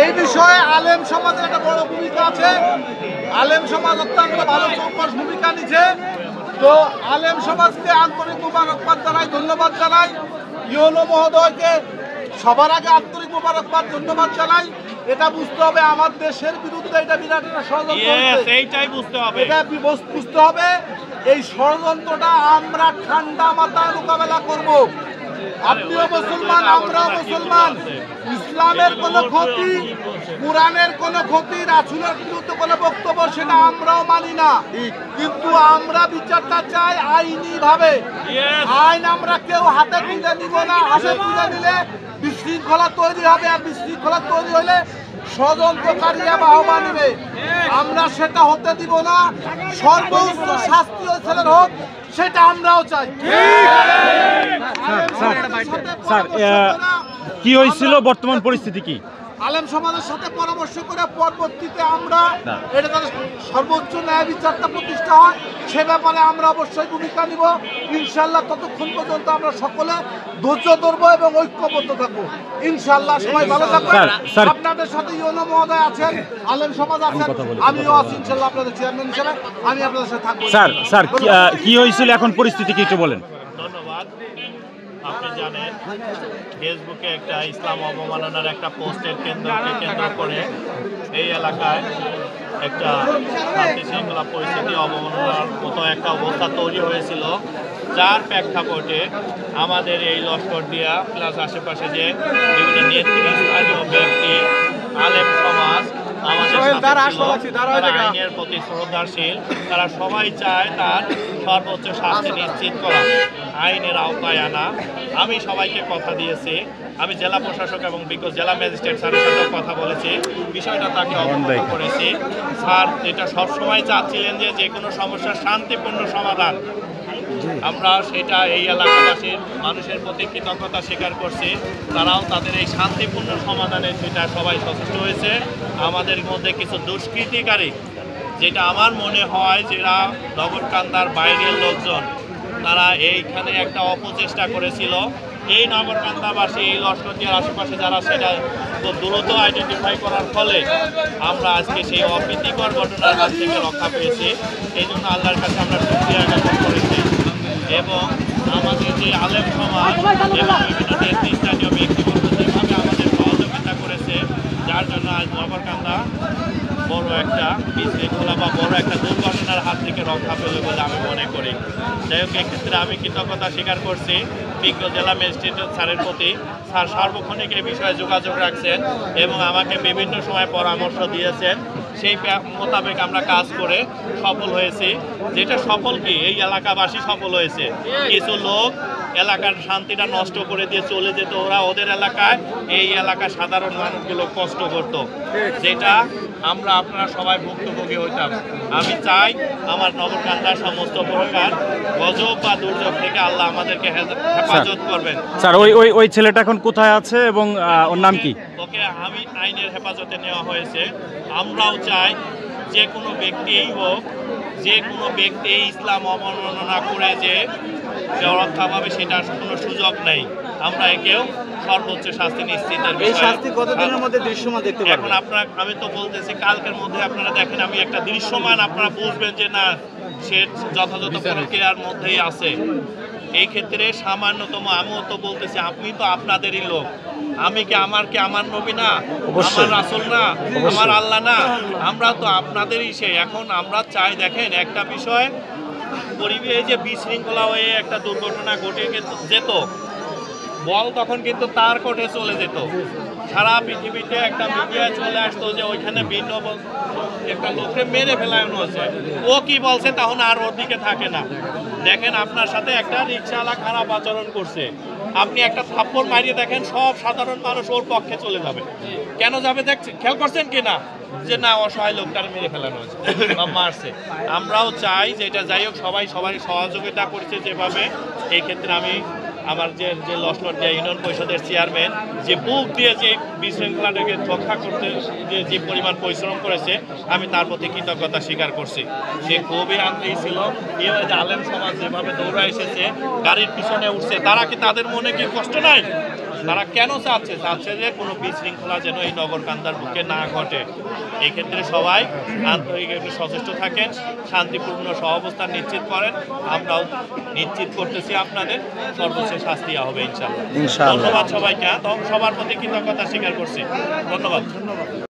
এই বিষয়ে আলেম সমাজের একটা বড় ভূমিকা আছে। আলেম সমাজ অত্যন্ত ভালো চৌকস ভূমিকা নিচ্ছে। তো আলেম সমাজকে আন্তরিক মোবারকবাদ জানাই, ধন্যবাদ জানাই। ইউনো মহোদয়কে সবার আগে আন্তরিক মোবারকবাদ ধন্যবাদ জানাই। এটা বুঝতে হবে আমার দেশের বিরুদ্ধে এটা বিরাট একটা ষড়যন্ত্র, এইটাই বুঝতে হবে। এটা বুঝতে হবে এই ষড়যন্ত্রটা আমরা ঠান্ডা মাথায় মোকাবেলা করব। আপনিও মুসলমান, আমরাও মুসলমান। ইসলামের কোনো ক্ষতি, কোরআনের কোনো ক্ষতি, রাসূলের বিরুদ্ধে কোনো বক্তব্য সেটা আমরাও মানি না, কিন্তু আমরা বিচারটা চাই আইনি ভাবে। আইন আমরা কেউ হাতে তুলে নিব না। হাতে তুলে নিলে বিশৃঙ্খলা তৈরি হবে, আর বিশৃঙ্খলা তৈরি হলে ষড়যন্ত্রকারীরা বাহবা নেবে। আমরা সেটা হতে দিব না। সর্বোচ্চ শাস্তি ওই ছেলের হোক, সেটা আমরাও চাই। স্যার, কি হয়েছিল, বর্তমান পরিস্থিতি কি? আলেম সমাজের সাথে পরামর্শ করে পরবর্তীতে আমরা এটা তাদের সর্বোচ্চ ন্যায় বিচারটা প্রতিষ্ঠা হয়, সে ব্যাপারে আমরা অবশ্যই ভূমিকা নিব ইনশাল্লাহ। ততক্ষণ পর্যন্ত আমরা সকলে ধৈর্য ধরবো এবং ঐক্যবদ্ধ থাকবো ইনশাল্লাহ। সবাই ভালো থাকবেন। আপনাদের সাথে ইউনো মহোদয় আছেন, আলেম সমাজ আছেন, আমিও আছি ইনশাল্লাহ আপনাদের চেয়ারম্যান হিসেবে। আমি আপনাদের সাথে থাকবো। স্যার কি হয়েছিল, এখন পরিস্থিতি কি একটু বলেন। ধন্যবাদ। আপনি জানেন ফেসবুকে একটা ইসলাম অবমাননার একটা পোস্টের কেন্দ্রকে কেন্দ্র করে এই এলাকায় একটা শান্তি শৃঙ্খলা পরিস্থিতি অবমাননার মতো একটা অবস্থা তৈরি হয়েছিল, যার প্রেক্ষাপটে আমাদের এই লস্করদিয়া প্লাস আশেপাশে যে বিভিন্ন নেতৃস্থানীয় ব্যক্তি, আলেম সমাজ, আমাদের আইনের প্রতি শ্রদ্ধাশীল, তারা সবাই চায় তার সর্বোচ্চ শাস্তি নিশ্চিত করা, আইনের আওতায় আনা। আমি সবাইকে কথা দিয়েছি, আমি জেলা প্রশাসক এবং বিজ্ঞ জেলা ম্যাজিস্ট্রেট স্যারের সাথেও কথা বলেছি, বিষয়টা তাকে অবগত করেছি। স্যার এটা সবসময় চাচ্ছিলেন যে কোনো সমস্যার শান্তিপূর্ণ সমাধান। আমরা সেটা এই এলাকাবাসীর মানুষের প্রতি কৃতজ্ঞতা স্বীকার করছি, তারাও তাদের এই শান্তিপূর্ণ সমাধানে সেটা সবাই সচেষ্ট হয়েছে। আমাদের মধ্যে কিছু দুষ্কৃতিকারী, যেটা আমার মনে হয় যারা নগরকান্দার বাইরের লোকজন, তারা এইখানে একটা অপচেষ্টা করেছিল। এই নগরকান্দাবাসী, এই লস্করদিয়ার আশেপাশে যারা, সেটা খুব দ্রুত আইডেন্টিফাই করার ফলে আমরা আজকে সেই অপ্রীতিকর ঘটনার হাত থেকে রক্ষা পেয়েছি। এই জন্য আল্লাহর কাছে আমরা শুকরিয়া জ্ঞাপন করেছি। এবং আমাদের যে আলেম সমাজ এবং বিভিন্ন নেতৃস্থানীয় ব্যক্তিবর্গ যেভাবে আমাদের সহযোগিতা করেছে, যার জন্য আজ নগরকান্দা বড় একটা বিশৃঙ্খলা বা বড় একটা দুর্ঘটনার হাত থেকে রক্ষা পেল বলে আমি মনে করি। যাই হোক, এক্ষেত্রে আমি কৃতজ্ঞতা স্বীকার করছি বিজ্ঞ জেলা ম্যাজিস্ট্রেট স্যারের প্রতি। স্যার সার্বক্ষণিক এই বিষয়ে যোগাযোগ রাখছেন এবং আমাকে বিভিন্ন সময় পরামর্শ দিয়েছেন। সেই মোতাবেক আমরা কাজ করে সফল হয়েছি। যেটা সফল কি, এই এলাকাবাসী সফল হয়েছে। কিছু লোক এলাকার শান্তিটা নষ্ট করে দিয়ে চলে যেত, ওরা ওদের এলাকায়, এই এলাকার সাধারণ মানুষগুলো কষ্ট করত, যেটা আমরা আপনারা সবাই ভুক্তভোগী হইতাম। আমি চাই আমার নগরকান্দার সমস্ত প্রকার গজব বা দুর্যোগ থেকে আল্লাহ আমাদেরকে হেফাজত করবেন। স্যার ওই ছেলেটা এখন কোথায় আছে এবং ওর নাম কি? ওকে আমি আইনের হেফাজতে নেওয়া হয়েছে। আমরাও চাই যে কোনো ব্যক্তিই হোক, যে কোনো ব্যক্তি ইসলাম অবমাননা করে যে রক্ষা পাবে সেটার কোনো সুযোগ নেই। আমরা একেও সর্বোচ্চ শাস্তি নিশ্চিতের বিষয়ে কতদিনের মধ্যে দৃশ্যমান দেখতে পাবেন? এখন আমি তো বলতেছি কালকের মধ্যে আপনারা দেখেন, আমি একটা দৃশ্যমান আপনারা বুঝবেন যে না, সে যথাযথ প্রক্রিয়ার মধ্যেই আছে। এই ক্ষেত্রে সামান্যতম আমিও তো বলতেছি, আপনি তো আপনাদেরই লোক, আমি কি আমার নবী না, আমার রাসূল না, আমার আল্লাহ না, আমরা তো আপনাদেরই সে। এখন আমরা চাই, দেখেন একটা বিষয়, পরিবেশে যে বিশৃঙ্খলা হয়ে একটা দুর্ঘটনা ঘটে যেত, বল তখন কিন্তু তার কোর্টে চলে যেত। সারা পৃথিবীতে একটা মিডিয়ায় চলে আসতো যে ওইখানে ভিন্ন একটা লোককে মেরে ফেলানো হচ্ছে, ও কি বলছে তখন আর ওর দিকে থাকে না। দেখেন আপনার সাথে একটা রিক্সাওয়ালা খারাপ আচরণ করছে, আপনি একটা থাপ্পড় মারিয়ে দেখেন, সব সাধারণ মানুষ ওর পক্ষে চলে যাবে। কেন যাবে দেখছেন, খেয়াল করছেন কি না, যে না অসহায় লোকটার মেরে ফেলানো হয়েছে বা মারছে। আমরাও চাই যে এটা যাই হোক, সবাই সহযোগিতা করছে যেভাবে। এই ক্ষেত্রে আমি আমার যে লস্করদিয়া ইউনিয়ন পরিষদের চেয়ারম্যান যে বুক দিয়ে যে বিশৃঙ্খলাটাকে রক্ষা করতে যে পরিমাণ পরিশ্রম করেছে, আমি তার প্রতি কৃতজ্ঞতা স্বীকার করছি। সে খুবই আন্তরিক ছিল। এবার যে আলেম সমাজ যেভাবে দৌড়া এসেছে, গাড়ির পিছনে উঠছে, তারা কি, তাদের মনে কি কষ্ট নাই? তারা কেন চাচ্ছে যে কোনো বিশৃঙ্খলা যেন এই নগরকান্দার বুকে না ঘটে। এই ক্ষেত্রে সবাই আন্তরিকভাবে সচেষ্ট থাকেন, শান্তিপূর্ণ সহাবস্থান নিশ্চিত করেন। আমরাও নিশ্চিত করতেছি আপনাদের সর্বোচ্চ শাস্তি হবে ইনশাআল্লাহ। ধন্যবাদ সবাইকে, সবার প্রতি কৃতজ্ঞতা স্বীকার করছি। ধন্যবাদ।